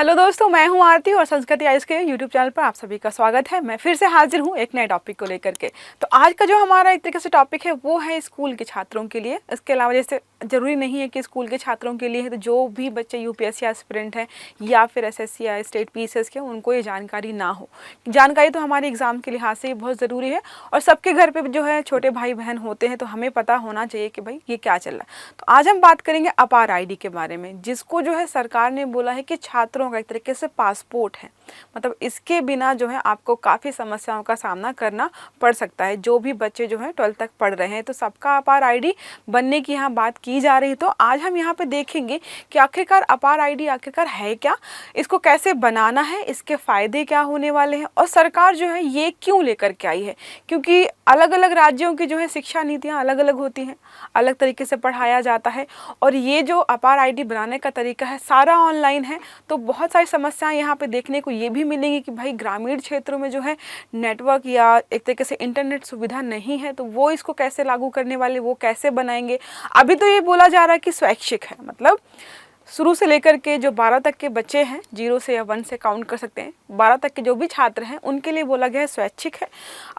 Hello दोस्तों, मैं हूं आरती और संस्कृति आइस के यूट्यूब चैनल पर आप सभी का स्वागत है। मैं फिर से हाजिर हूं एक नए टॉपिक को लेकर के। तो आज का जो हमारा एक तरीके से टॉपिक है वो है स्कूल के छात्रों के लिए। इसके अलावा जैसे ज़रूरी नहीं है कि स्कूल के छात्रों के लिए है, तो जो भी बच्चे यूपीएससी एस्पिरेंट हैं या फिर एसएससी या स्टेट पीसीएस के, उनको ये जानकारी ना हो। जानकारी तो हमारे एग्ज़ाम के लिहाज से बहुत ज़रूरी है और सबके घर पर जो है छोटे भाई बहन होते हैं, तो हमें पता होना चाहिए कि भाई ये क्या चल रहा है। तो आज हम बात करेंगे अपार आईडी के बारे में, जिसको जो है सरकार ने बोला है कि छात्रों का एक तरीके से पासपोर्ट है। मतलब इसके बिना जो है आपको काफ़ी समस्याओं का सामना करना पड़ सकता है। जो भी बच्चे जो है 12th तक पढ़ रहे हैं, तो सबका अपार आईडी बनने की यहाँ बात की जा रही है। तो आज हम यहाँ पे देखेंगे कि आखिरकार अपार आईडी आखिरकार है क्या, इसको कैसे बनाना है, इसके फ़ायदे क्या होने वाले हैं और सरकार जो है ये क्यों लेकर के आई है। क्योंकि अलग अलग राज्यों की जो है शिक्षा नीतियाँ अलग अलग होती हैं, अलग तरीके से पढ़ाया जाता है। और ये जो अपार आईडी बनाने का तरीका है सारा ऑनलाइन है, तो बहुत सारी समस्याएं यहाँ पे देखने को ये भी मिलेंगी कि भाई ग्रामीण क्षेत्रों में जो है नेटवर्क या एक तरीके से इंटरनेट सुविधा नहीं है, तो वो इसको कैसे लागू करने वाले, वो कैसे बनाएंगे। अभी तो ये बोला जा रहा है कि स्वैच्छिक है, मतलब शुरू से लेकर के जो 12 तक के बच्चे हैं, 0 से या 1 से काउंट कर सकते हैं, 12 तक के जो भी छात्र हैं उनके लिए बोला गया है स्वैच्छिक है।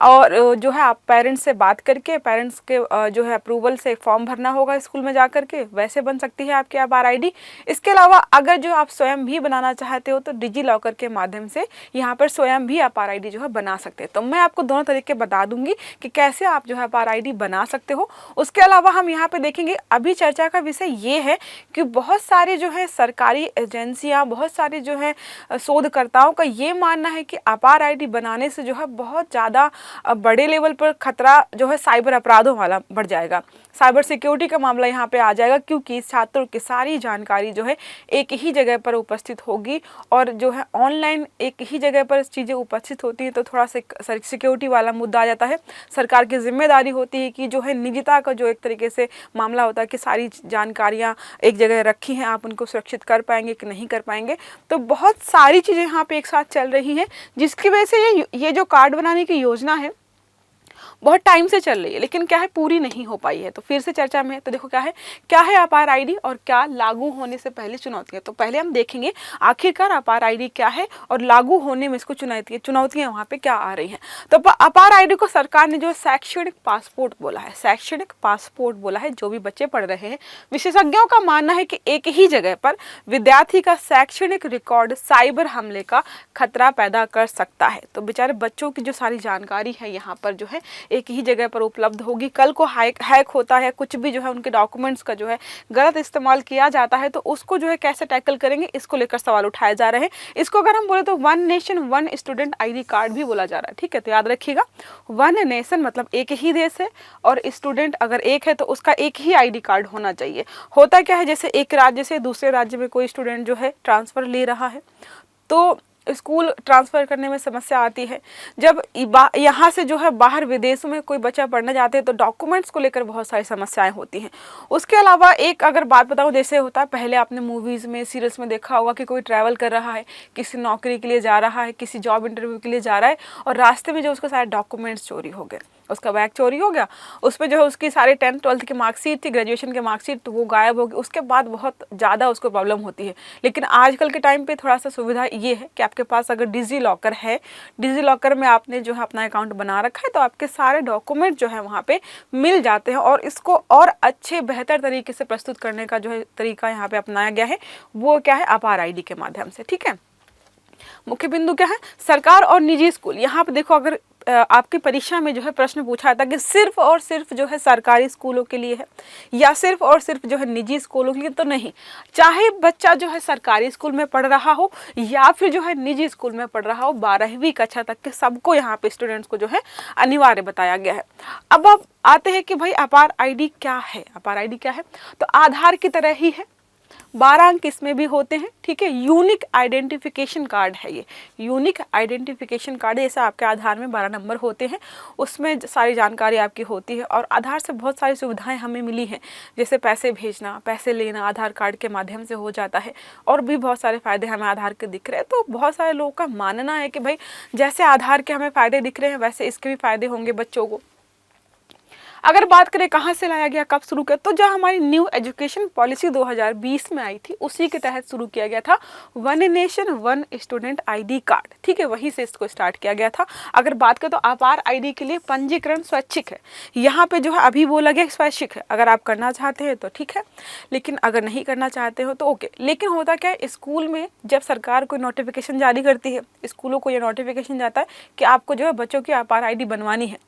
और जो है आप पेरेंट्स से बात करके, पेरेंट्स के जो है अप्रूवल से फॉर्म भरना होगा स्कूल में जा कर के, वैसे बन सकती है आपकी अपार आईडी। इसके अलावा अगर जो आप स्वयं भी बनाना चाहते हो तो डिजी लॉकर के माध्यम से यहाँ पर स्वयं भी अपार आईडी जो है बना सकते हैं। तो मैं आपको दोनों तरीके बता दूंगी कि कैसे आप जो है अपार आईडी बना सकते हो। उसके अलावा हम यहाँ पे देखेंगे, अभी चर्चा का विषय ये है कि बहुत सारे जो है सरकारी एजेंसियां, बहुत सारे जो है शोधकर्ताओं का ये मानना है कि अपार आईडी बनाने से जो है बहुत ज़्यादा बड़े लेवल पर खतरा जो है साइबर अपराधों वाला बढ़ जाएगा, साइबर सिक्योरिटी का मामला यहाँ पे आ जाएगा। क्योंकि छात्रों की सारी जानकारी जो है एक ही जगह पर उपस्थित होगी और जो है ऑनलाइन एक ही जगह पर चीज़ें उपस्थित होती हैं, तो थोड़ा सा सिक्योरिटी वाला मुद्दा आ जाता है। सरकार की जिम्मेदारी होती है कि जो है निजता का जो एक तरीके से मामला होता है कि सारी जानकारियाँ एक जगह रखी हैं, आप उनको सुरक्षित कर पाएंगे कि नहीं कर पाएंगे। तो बहुत सारी चीज़ें यहाँ पे एक साथ चल रही हैं, जिसकी वजह से ये जो कार्ड बनाने की योजना है बहुत टाइम से चल रही है, लेकिन क्या है पूरी नहीं हो पाई है। तो फिर से चर्चा में है। तो देखो क्या है अपार आईडी और क्या लागू होने से पहले चुनौतियां। तो पहले हम देखेंगे आखिरकार अपार आईडी क्या है और लागू होने में इसको चुनौतियां वहाँ पे क्या आ रही हैं। तो अपार आईडी को सरकार ने जो शैक्षणिक पासपोर्ट बोला है, शैक्षणिक पासपोर्ट बोला है। जो भी बच्चे पढ़ रहे हैं, विशेषज्ञों का मानना है कि एक ही जगह पर विद्यार्थी का शैक्षणिक रिकॉर्ड साइबर हमले का खतरा पैदा कर सकता है। तो बेचारे बच्चों की जो सारी जानकारी है यहाँ पर जो है एक ही जगह पर उपलब्ध होगी। कल को हैक होता है, कुछ भी जो है उनके डॉक्यूमेंट्स का जो है गलत इस्तेमाल किया जाता है, तो उसको जो है कैसे टैकल करेंगे, इसको लेकर सवाल उठाए जा रहे हैं। इसको अगर हम बोले तो one nation one student ID card भी बोला जा रहा है। ठीक है, तो याद रखिएगा, वन नेशन मतलब एक ही देश है और स्टूडेंट अगर एक है तो उसका एक ही आईडी कार्ड होना चाहिए। होता क्या है, जैसे एक राज्य से दूसरे राज्य में कोई स्टूडेंट जो है ट्रांसफ़र ले रहा है, तो स्कूल ट्रांसफ़र करने में समस्या आती है। जब यहाँ से जो है बाहर विदेशों में कोई बच्चा पढ़ने जाते हैं, तो डॉक्यूमेंट्स को लेकर बहुत सारी समस्याएं होती हैं। उसके अलावा एक अगर बात बताऊँ, जैसे होता है पहले आपने मूवीज़ में, सीरियल्स में देखा होगा कि कोई ट्रैवल कर रहा है, किसी नौकरी के लिए जा रहा है, किसी जॉब इंटरव्यू के लिए जा रहा है और रास्ते में जो उसके सारे डॉक्यूमेंट्स चोरी हो गए, उसका बैग चोरी हो गया, उसमें जो है उसकी सारी 10th 12th की मार्कशीट थी, ग्रेजुएशन की मार्कशीट, तो वो गायब हो गई। उसके बाद बहुत ज़्यादा उसको प्रॉब्लम होती है। लेकिन आजकल के टाइम पे थोड़ा सा सुविधा ये है कि आपके पास अगर डिजी लॉकर है, डिजी लॉकर में आपने जो है अपना अकाउंट बना रखा है, तो आपके सारे डॉक्यूमेंट जो है वहाँ पे मिल जाते हैं और इसको और अच्छे बेहतर तरीके से प्रस्तुत करने का जो है तरीका यहाँ पे अपनाया गया है। वो क्या है, अपार आईडी के माध्यम से। ठीक है, मुख्य बिंदु क्या है, सरकार और निजी स्कूल। यहाँ पे देखो, अगर आपकी परीक्षा में जो है प्रश्न पूछा था कि सिर्फ और सिर्फ जो है सरकारी स्कूलों के लिए है या सिर्फ और सिर्फ जो है निजी स्कूलों के लिए, तो नहीं, चाहे बच्चा जो है सरकारी स्कूल में पढ़ रहा हो या फिर जो है निजी स्कूल में पढ़ रहा हो, 12वीं कक्षा तक के सबको यहाँ पे स्टूडेंट्स को जो है अनिवार्य बताया गया है। अब आते हैं कि भाई अपार आईडी क्या है। अपार आईडी क्या है, तो आधार की तरह ही है, 12 अंक इसमें भी होते हैं। ठीक है, यूनिक आइडेंटिफिकेशन कार्ड है ये, यूनिक आइडेंटिफिकेशन कार्ड। जैसे आपके आधार में 12 नंबर होते हैं, उसमें सारी जानकारी आपकी होती है और आधार से बहुत सारी सुविधाएं हमें मिली हैं, जैसे पैसे भेजना, पैसे लेना आधार कार्ड के माध्यम से हो जाता है और भी बहुत सारे फ़ायदे हमें आधार के दिख रहे हैं। तो बहुत सारे लोगों का मानना है कि भाई जैसे आधार के हमें फ़ायदे दिख रहे हैं, वैसे इसके भी फ़ायदे होंगे बच्चों को। अगर बात करें कहाँ से लाया गया, कब शुरू किया, तो जब हमारी न्यू एजुकेशन पॉलिसी 2020 में आई थी उसी के तहत शुरू किया गया था, one nation one student ID card, ठीक है, वहीं से इसको स्टार्ट किया गया था। अगर बात करें तो अपार ID के लिए पंजीकरण स्वैच्छिक है, यहाँ पे जो है अभी बोला गया स्वैच्छिक है, अगर आप करना चाहते हैं तो ठीक है, लेकिन अगर नहीं करना चाहते हो तो ओके। लेकिन होता क्या है, स्कूल में जब सरकार कोई नोटिफिकेशन जारी करती है, स्कूलों को ये नोटिफिकेशन जाता है कि आपको जो है बच्चों की अपार ID बनवानी है,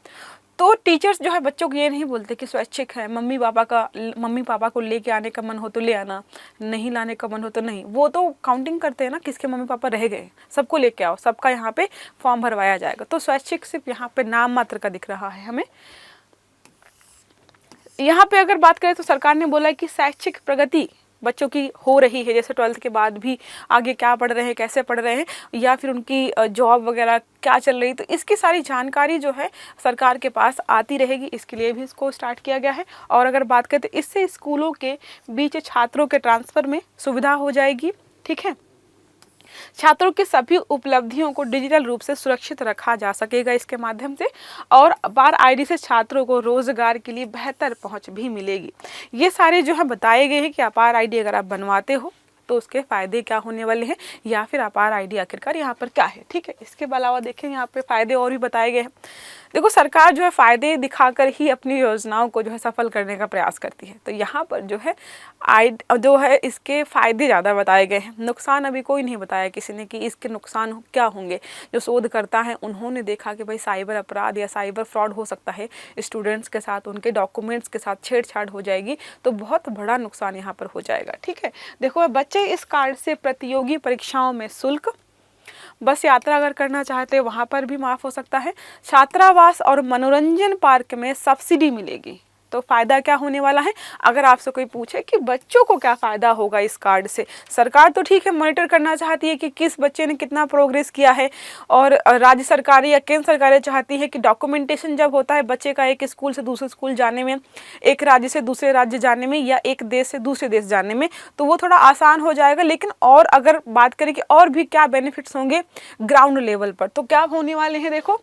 तो टीचर्स जो है बच्चों को ये नहीं बोलते कि स्वैच्छिक है, मम्मी पापा को लेके आने का मन हो तो ले आना, नहीं लाने का मन हो तो नहीं। वो तो काउंटिंग करते हैं ना, किसके मम्मी पापा रह गए, सबको लेके आओ, सबका यहाँ पे फॉर्म भरवाया जाएगा। तो स्वैच्छिक सिर्फ यहाँ पे नाम मात्र का दिख रहा है हमें। यहाँ पे अगर बात करें तो सरकार ने बोला है कि शैक्षिक प्रगति बच्चों की हो रही है, जैसे 12th के बाद भी आगे क्या पढ़ रहे हैं, कैसे पढ़ रहे हैं, या फिर उनकी जॉब वगैरह क्या चल रही, तो इसकी सारी जानकारी जो है सरकार के पास आती रहेगी, इसके लिए भी इसको स्टार्ट किया गया है। और अगर बात करें तो इससे स्कूलों के बीच छात्रों के ट्रांसफ़र में सुविधा हो जाएगी, ठीक है। छात्रों की सभी उपलब्धियों को डिजिटल रूप से सुरक्षित रखा जा सकेगा इसके माध्यम से, और अपार ID से छात्रों को रोजगार के लिए बेहतर पहुंच भी मिलेगी। ये सारे जो है बताए गए हैं कि अपार ID अगर आप बनवाते हो तो उसके फ़ायदे क्या होने वाले हैं, या फिर अपार ID आखिरकार यहाँ पर क्या है, ठीक है। इसके अलावा देखें यहाँ पे फ़ायदे और भी बताए गए हैं। देखो, सरकार जो है फ़ायदे दिखाकर ही अपनी योजनाओं को जो है सफल करने का प्रयास करती है, तो यहाँ पर जो है इसके फ़ायदे ज़्यादा बताए गए हैं, नुकसान अभी कोई नहीं बताया किसी ने कि इसके नुकसान क्या होंगे। जो शोधकर्ता हैं उन्होंने देखा कि भाई साइबर अपराध या साइबर फ्रॉड हो सकता है, स्टूडेंट्स के साथ, उनके डॉक्यूमेंट्स के साथ छेड़छाड़ हो जाएगी, तो बहुत बड़ा नुकसान यहाँ पर हो जाएगा, ठीक है। देखो, बच्चे इस कार्ड से प्रतियोगी परीक्षाओं में शुल्क, बस यात्रा अगर करना चाहते हैं वहाँ पर भी माफ़ हो सकता है, छात्रावास और मनोरंजन पार्क में सब्सिडी मिलेगी। तो फ़ायदा क्या होने वाला है, अगर आपसे कोई पूछे कि बच्चों को क्या फ़ायदा होगा इस कार्ड से, सरकार तो ठीक है मॉनिटर करना चाहती है कि किस बच्चे ने कितना प्रोग्रेस किया है, और राज्य सरकारें या केंद्र सरकारें चाहती है कि डॉक्यूमेंटेशन जब होता है बच्चे का एक स्कूल से दूसरे स्कूल जाने में, एक राज्य से दूसरे राज्य जाने में, या एक देश से दूसरे देश जाने में, तो वो थोड़ा आसान हो जाएगा। लेकिन और अगर बात करें कि और भी क्या बेनिफिट्स होंगे ग्राउंड लेवल पर, तो क्या होने वाले हैं, देखो,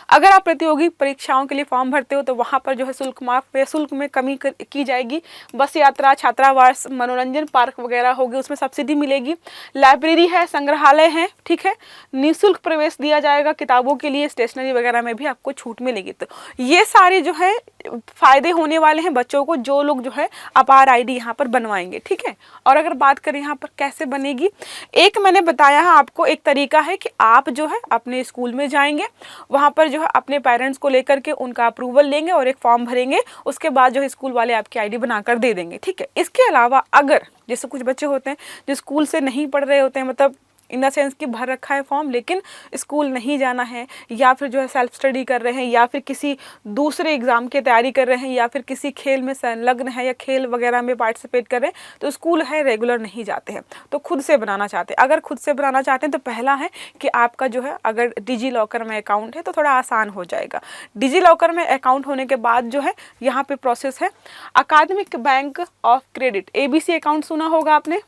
अगर आप प्रतियोगी परीक्षाओं के लिए फॉर्म भरते हो तो वहाँ पर जो है शुल्क माफ या शुल्क में कमी की जाएगी। बस यात्रा, छात्रावास, मनोरंजन पार्क वगैरह होगी, उसमें सब्सिडी मिलेगी। लाइब्रेरी है, संग्रहालय है, ठीक है, निःशुल्क प्रवेश दिया जाएगा, किताबों के लिए स्टेशनरी वगैरह में भी आपको छूट मिलेगी। तो ये सारे जो है फ़ायदे होने वाले हैं बच्चों को, जो लोग जो है अपार ID यहाँ पर बनवाएंगे, ठीक है। और अगर बात करें यहाँ पर कैसे बनेगी, एक मैंने बताया है आपको, एक तरीका है कि आप जो है अपने स्कूल में जाएंगे, वहाँ पर जो है अपने पेरेंट्स को लेकर के उनका अप्रूवल लेंगे और एक फॉर्म भरेंगे, उसके बाद जो है स्कूल वाले आपकी ID बनाकर दे देंगे, ठीक है। इसके अलावा अगर जैसे कुछ बच्चे होते हैं जो स्कूल से नहीं पढ़ रहे होते हैं, मतलब इन द सेंस कि भर रखा है फॉर्म लेकिन स्कूल नहीं जाना है, या फिर जो है सेल्फ स्टडी कर रहे हैं, या फिर किसी दूसरे एग्ज़ाम की तैयारी कर रहे हैं, या फिर किसी खेल में संलग्न है या खेल वगैरह में पार्टिसिपेट कर रहे हैं, तो स्कूल है रेगुलर नहीं जाते हैं, तो खुद से बनाना चाहते हैं। अगर खुद से बनाना चाहते हैं तो पहला है कि आपका जो है अगर डिजी लॉकर में अकाउंट है तो थोड़ा आसान हो जाएगा। डिजी लॉकर में अकाउंट होने के बाद जो है यहाँ पे प्रोसेस है अकादमिक bank of credit, ABC account सुना होगा आपने।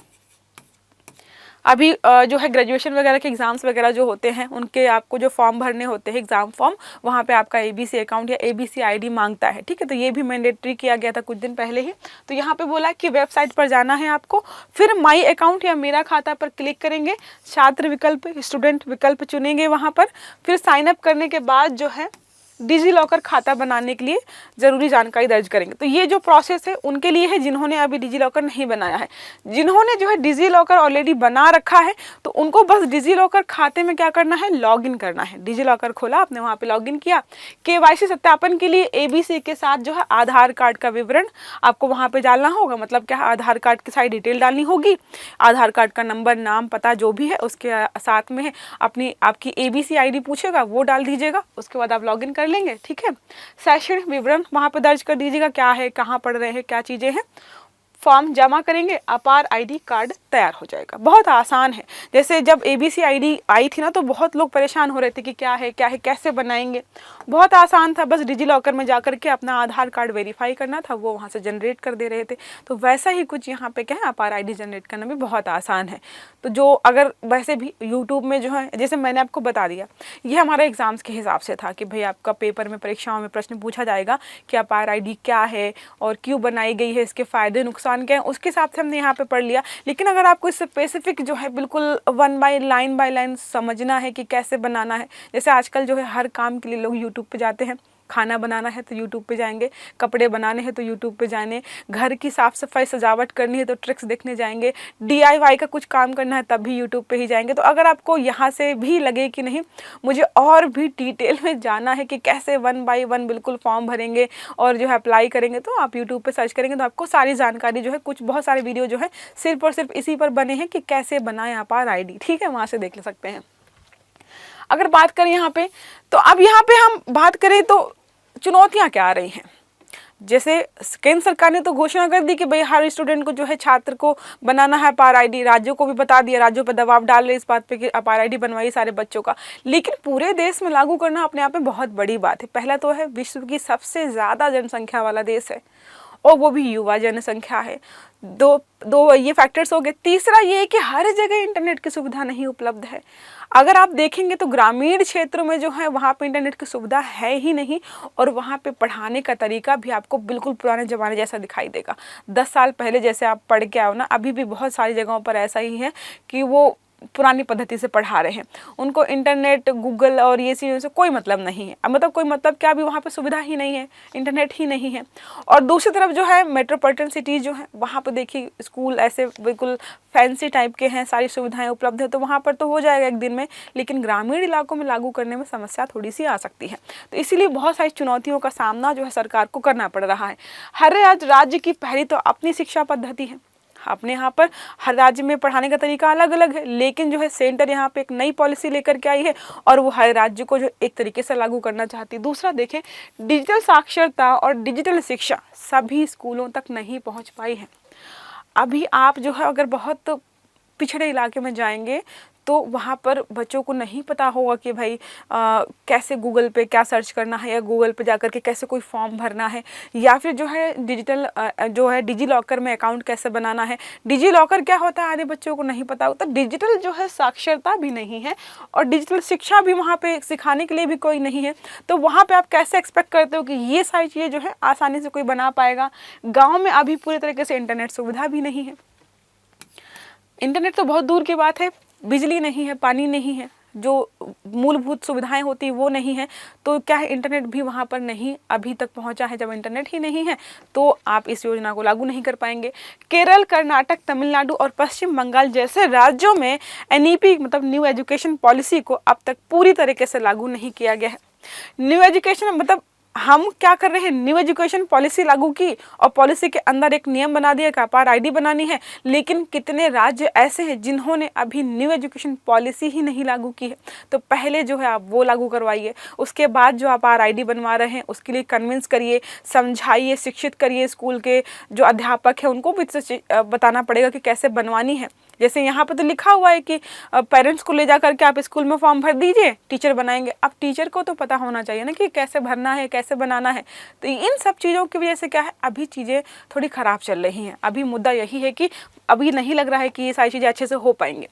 अभी जो है ग्रेजुएशन वगैरह के एग्ज़ाम्स वगैरह जो होते हैं उनके आपको जो फॉर्म भरने होते हैं एग्ज़ाम फॉर्म, वहाँ पे आपका ABC अकाउंट या ABC ID मांगता है, ठीक है। तो ये भी मैंडेटरी किया गया था कुछ दिन पहले ही। तो यहाँ पे बोला कि वेबसाइट पर जाना है आपको, फिर माई अकाउंट या मेरा खाता पर क्लिक करेंगे, छात्र विकल्प, स्टूडेंट विकल्प चुनेंगे वहाँ पर, फिर साइनअप करने के बाद जो है डिजी लॉकर खाता बनाने के लिए ज़रूरी जानकारी दर्ज करेंगे। तो ये जो प्रोसेस है उनके लिए है जिन्होंने अभी डिजी लॉकर नहीं बनाया है। जिन्होंने जो है डिजी लॉकर ऑलरेडी बना रखा है तो उनको बस डिजी लॉकर खाते में क्या करना है, लॉगिन करना है। डिजी लॉकर खोला आपने, वहाँ पे लॉगिन किया, KYC सत्यापन के लिए ABC के साथ जो है आधार कार्ड का विवरण आपको वहाँ पर डालना होगा। मतलब क्या, आधार कार्ड की सारी डिटेल डालनी होगी, आधार कार्ड का नंबर, नाम, पता जो भी है उसके साथ में है आपकी ABC ID पूछेगा वो डाल दीजिएगा, उसके बाद आप लॉगिन कर लेंगे, ठीक है। शैक्षणिक विवरण वहां पर दर्ज कर दीजिएगा, क्या है, कहाँ पढ़ रहे हैं, क्या चीजें हैं। फॉर्म जमा करेंगे, अपार ID कार्ड तैयार हो जाएगा। बहुत आसान है। जैसे जब ABC ID आई थी ना, तो बहुत लोग परेशान हो रहे थे कि क्या है कैसे बनाएंगे। बहुत आसान था, बस डिजी लॉकर में जाकर के अपना आधार कार्ड वेरीफाई करना था, वो वहाँ से जनरेट कर दे रहे थे। तो वैसा ही कुछ यहाँ पे क्या है, अपार ID जनरेट करना भी बहुत आसान है। तो जो अगर वैसे भी यूट्यूब में जो है, जैसे मैंने आपको बता दिया, ये हमारे एग्जाम्स के हिसाब से था कि भाई आपका पेपर में, परीक्षाओं में प्रश्न पूछा जाएगा कि अपार ID क्या है और क्यों बनाई गई है, इसके फ़ायदे नुकसान क्या है, उसके हिसाब से हमने यहाँ पे पढ़ लिया। लेकिन अगर आपको स्पेसिफिक जो है बिल्कुल बाय लाइन समझना है कि कैसे बनाना है, जैसे आजकल जो है हर काम के लिए लोग यूट्यूब पे जाते हैं। खाना बनाना है तो यूट्यूब पे जाएंगे, कपड़े बनाने हैं तो यूट्यूब पे जाने, घर की साफ़ सफाई सजावट करनी है तो ट्रिक्स देखने जाएंगे, DIY का कुछ काम करना है तब भी यूट्यूब पे ही जाएंगे। तो अगर आपको यहाँ से भी लगे कि नहीं, मुझे और भी डिटेल में जाना है कि कैसे 1 बाय 1 बिल्कुल फॉर्म भरेंगे और जो है अप्लाई करेंगे, तो आप यूट्यूब पे सर्च करेंगे तो आपको सारी जानकारी जो है, कुछ बहुत सारे वीडियो जो है सिर्फ और सिर्फ इसी पर बने हैं कि कैसे बनाएं अपार ID। ठीक है, वहाँ से देख सकते हैं। अगर बात करें यहाँ पे, तो अब यहाँ पे हम बात करें तो चुनौतियाँ क्या आ रही हैं। जैसे केंद्र सरकार ने तो घोषणा कर दी कि भाई हर स्टूडेंट को जो है, छात्र को बनाना है अपार ID। राज्यों को भी बता दिया, राज्यों पर दबाव डाल रहे इस बात पे कि अपार ID बनवाइए सारे बच्चों का। लेकिन पूरे देश में लागू करना अपने आप में बहुत बड़ी बात है। पहला तो है, विश्व की सबसे ज़्यादा जनसंख्या वाला देश है और वो भी युवा जनसंख्या है। दो ये फैक्टर्स हो गए। तीसरा ये है कि हर जगह इंटरनेट की सुविधा नहीं उपलब्ध है। अगर आप देखेंगे तो ग्रामीण क्षेत्रों में जो है, वहाँ पे इंटरनेट की सुविधा है ही नहीं, और वहाँ पे पढ़ाने का तरीका भी आपको बिल्कुल पुराने ज़माने जैसा दिखाई देगा। 10 साल पहले जैसे आप पढ़ के आओ ना, अभी भी बहुत सारी जगहों पर ऐसा ही है कि वो पुरानी पद्धति से पढ़ा रहे हैं। उनको इंटरनेट, गूगल और ये चीज़ों से कोई मतलब नहीं है। अब मतलब कोई मतलब क्या, अभी वहाँ पे सुविधा ही नहीं है, इंटरनेट ही नहीं है। और दूसरी तरफ जो है मेट्रोपॉलिटन सिटीज़ जो है, वहाँ पर देखिए स्कूल ऐसे बिल्कुल फैंसी टाइप के हैं, सारी सुविधाएं उपलब्ध है, तो वहाँ पर तो हो जाएगा एक दिन में। लेकिन ग्रामीण इलाकों में लागू करने में समस्या थोड़ी सी आ सकती है। तो इसीलिए बहुत सारी चुनौतियों का सामना जो है सरकार को करना पड़ रहा है। हर राज्य की पहली तो अपनी शिक्षा पद्धति है। अपने यहाँ पर हर राज्य में पढ़ाने का तरीका अलग अलग है, लेकिन जो है सेंटर यहाँ पे एक नई पॉलिसी लेकर के आई है और वो हर राज्य को जो एक तरीके से लागू करना चाहती है। दूसरा देखें, डिजिटल साक्षरता और डिजिटल शिक्षा सभी स्कूलों तक नहीं पहुँच पाई है। अभी आप जो है अगर बहुत पिछड़े इलाके में जाएंगे तो वहाँ पर बच्चों को नहीं पता होगा कि भाई कैसे गूगल पे क्या सर्च करना है, या गूगल पे जाकर के कैसे कोई फॉर्म भरना है, या फिर जो है डिजिटल जो है डिजी लॉकर में अकाउंट कैसे बनाना है। डिजी लॉकर क्या होता है आधे बच्चों को नहीं पता होता। डिजिटल जो है साक्षरता भी नहीं है और डिजिटल शिक्षा भी वहाँ पे सिखाने के लिए भी कोई नहीं है। तो वहाँ पर आप कैसे एक्सपेक्ट करते हो कि ये सारी चीज़ें जो है आसानी से कोई बना पाएगा। गाँव में अभी पूरी तरीके से इंटरनेट सुविधा भी नहीं है। इंटरनेट तो बहुत दूर की बात है, बिजली नहीं है, पानी नहीं है, जो मूलभूत सुविधाएं होती हैं वो नहीं है। तो क्या है, इंटरनेट भी वहाँ पर नहीं अभी तक पहुँचा है। जब इंटरनेट ही नहीं है तो आप इस योजना को लागू नहीं कर पाएंगे। केरल, कर्नाटक, तमिलनाडु और पश्चिम बंगाल जैसे राज्यों में NEP मतलब न्यू एजुकेशन पॉलिसी को अब तक पूरी तरीके से लागू नहीं किया गया है। न्यू एजुकेशन मतलब हम क्या कर रहे हैं, न्यू एजुकेशन पॉलिसी लागू की और पॉलिसी के अंदर एक नियम बना दिया कि अपार ID बनानी है। लेकिन कितने राज्य ऐसे हैं जिन्होंने अभी न्यू एजुकेशन पॉलिसी ही नहीं लागू की है। तो पहले जो है आप वो लागू करवाइए, उसके बाद जो अपार ID बनवा रहे हैं उसके लिए कन्विंस करिए, समझाइए, शिक्षित करिए। स्कूल के जो अध्यापक हैं उनको भी बताना पड़ेगा कि कैसे बनवानी है। जैसे यहाँ पे तो लिखा हुआ है कि पेरेंट्स को ले जा करके आप स्कूल में फॉर्म भर दीजिए, टीचर बनाएंगे। अब टीचर को तो पता होना चाहिए ना कि कैसे भरना है, कैसे बनाना है। तो इन सब चीज़ों की वजह से क्या है, अभी चीज़ें थोड़ी ख़राब चल रही हैं। अभी मुद्दा यही है कि अभी नहीं लग रहा है कि ये सारी चीज़ें अच्छे से हो पाएंगे।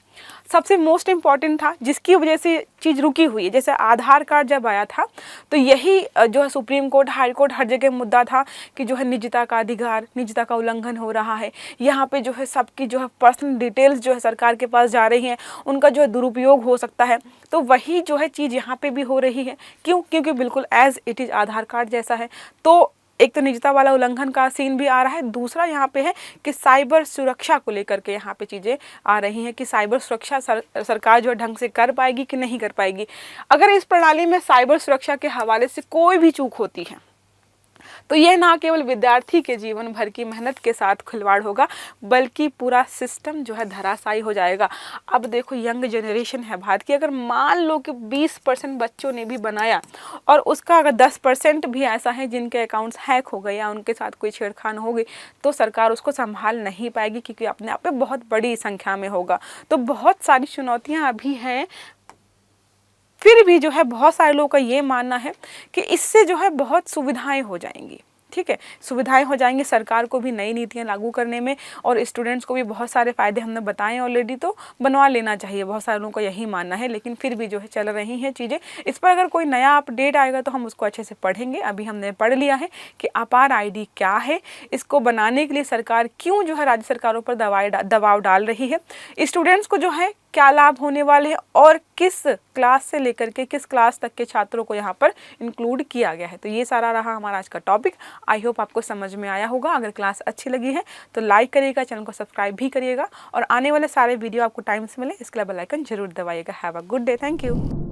सबसे मोस्ट इम्पॉर्टेंट था जिसकी वजह से चीज़ रुकी हुई है, जैसे आधार कार्ड जब आया था तो यही जो है सुप्रीम कोर्ट, हाई कोर्ट हर जगह मुद्दा था कि जो है निजता का अधिकार, निजता का उल्लंघन हो रहा है। यहाँ पे जो है सबकी जो है पर्सनल डिटेल्स जो है सरकार के पास जा रही हैं, उनका जो है दुरुपयोग हो सकता है। तो वही जो है चीज़ यहाँ पे भी हो रही है। क्यों? क्योंकि बिल्कुल as it is Aadhaar card जैसा है। तो एक तो निजता वाला उल्लंघन का सीन भी आ रहा है। दूसरा यहाँ पे है कि साइबर सुरक्षा को लेकर के यहाँ पे चीज़ें आ रही हैं कि साइबर सुरक्षा सरकार जो है ढंग से कर पाएगी कि नहीं कर पाएगी। अगर इस प्रणाली में साइबर सुरक्षा के हवाले से कोई भी चूक होती है तो यह ना केवल विद्यार्थी के जीवन भर की मेहनत के साथ खिलवाड़ होगा, बल्कि पूरा सिस्टम जो है धराशायी हो जाएगा। अब देखो यंग जनरेशन है भारत की, अगर मान लो कि 20% बच्चों ने भी बनाया और उसका अगर 10% भी ऐसा है जिनके अकाउंट्स हैक हो गए या उनके साथ कोई छेड़खानी हो गई, तो सरकार उसको संभाल नहीं पाएगी, क्योंकि अपने आप में बहुत बड़ी संख्या में होगा। तो बहुत सारी चुनौतियां अभी हैं। फिर भी जो है बहुत सारे लोगों का ये मानना है कि इससे जो है बहुत सुविधाएं हो जाएंगी। ठीक है, सुविधाएं हो जाएंगी सरकार को भी नई नीतियां लागू करने में, और स्टूडेंट्स को भी बहुत सारे फ़ायदे हमने बताए ऑलरेडी, तो बनवा लेना चाहिए। बहुत सारे लोगों का यही मानना है, लेकिन फिर भी जो है चल रही हैं चीज़ें। इस पर अगर कोई नया अपडेट आएगा तो हम उसको अच्छे से पढ़ेंगे। अभी हमने पढ़ लिया है कि अपार ID क्या है, इसको बनाने के लिए सरकार क्यों जो है राज्य सरकारों पर दबाव डाल रही है, स्टूडेंट्स को जो है क्या लाभ होने वाले हैं, और किस क्लास से लेकर के किस क्लास तक के छात्रों को यहाँ पर इंक्लूड किया गया है। तो ये सारा रहा हमारा आज का टॉपिक। आई होप आपको समझ में आया होगा। अगर क्लास अच्छी लगी है तो लाइक करिएगा, चैनल को सब्सक्राइब भी करिएगा, और आने वाले सारे वीडियो आपको टाइम से मिले इसके लिए बेल आइकन जरूर दबाइएगा। Have a good day. Thank you.